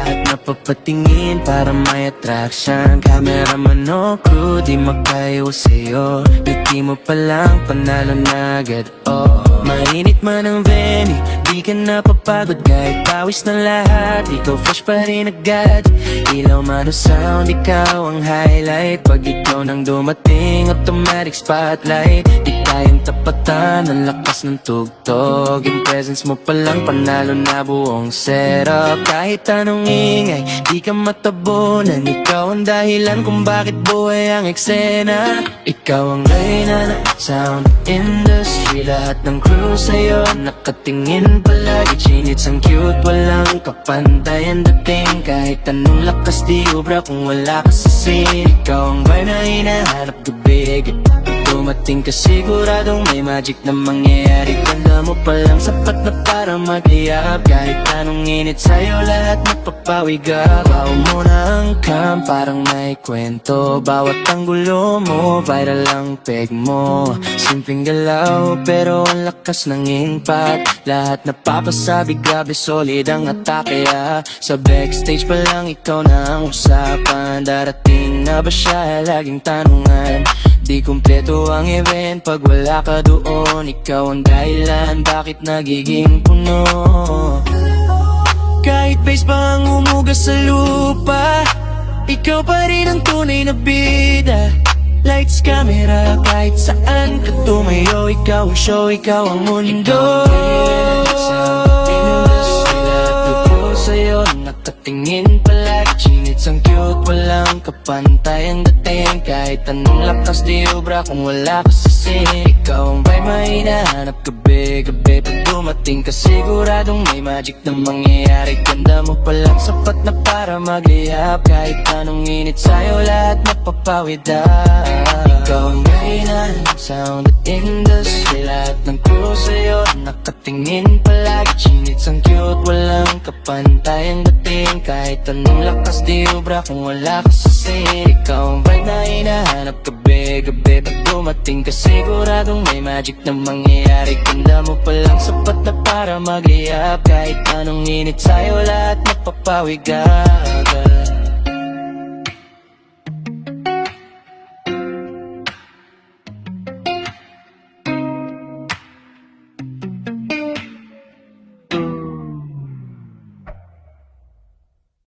lahat napapatingin para may attraction. Cameraman o crew, di makayo sa'yo. Ngiti mo palang panalo na agad, oh. Mainit man ang venue, di ka napapagod kahit pawis na lahat. Ikaw fresh pa rin agad, ilaw man o sound, ikaw ang highlight. Pag ikaw nang dumating, automatic spotlight. Di kayang tapatan ang lakas ng tugtog. Yung presence mo palang panalo na buong setup. Kahit anong ingay, di ka matabunan. Ikaw ang dahilan kung bakit buhay ang eksena. Ikaw ang reyna ng sound industry. Lahat ng crew sa'yo nakatingin palagi. Chinits ang cute, walang kapantay ang dating. Kahit anong lakas di ubra kung wala ka sa scene. Ikaw ang vibe na hinahanap gabi. Dumating ka siguradong may magic na mangyayari. Ganda mo palang sapat na para magliyab. Kahit anong init sa'yo lahat napapawigap. Bawa mo na ang cam parang may kwento. Bawat ang gulo mo, viral ang peg mo. Simpleng galaw pero ang lakas ng impact. Lahat napapasabi grabe solid ang atake, ah. Sa backstage pa lang ikaw na ang usapan. Darating na ba siya? Laging tanungan. Di kumpleto ang event pag wala ka doon. Ikaw ang dahilan bakit nagiging puno. Kahit base pa ang umugas sa lupa, ikaw pa rin ang tunay na bida. Lights, camera, kahit saan ka tumayo. Ikaw ang show, ikaw ang mundo. Sa'yo nakatingin palagi. Chinits ang cute, walang kapantay ang dating. Kahit anong lakas di ubra kung wala ka sa scene. Ikaw ang vibe mahinahanap gabi-gabi. Pag dumating ka siguradong may magic na mangyayari. Ganda mo palang sapat na para maglihap. Kahit anong init sa'yo lahat napapawidap. Ikaw ang reyna ng sound at industry. Lahat ng crew sa'yo nakatingin palagi. Chinits ang cute, walang kapantay ang dating. Kahit anong lakas di ubra kung wala ka sa scene. Ikaw ang vibe na hinahanap gabi-gabi. Pag dumating ka siguradong may magic na mangyayari. Ganda mo palang sapat na para magliyap. Kahit anong init sa'yo lahat napapawigap.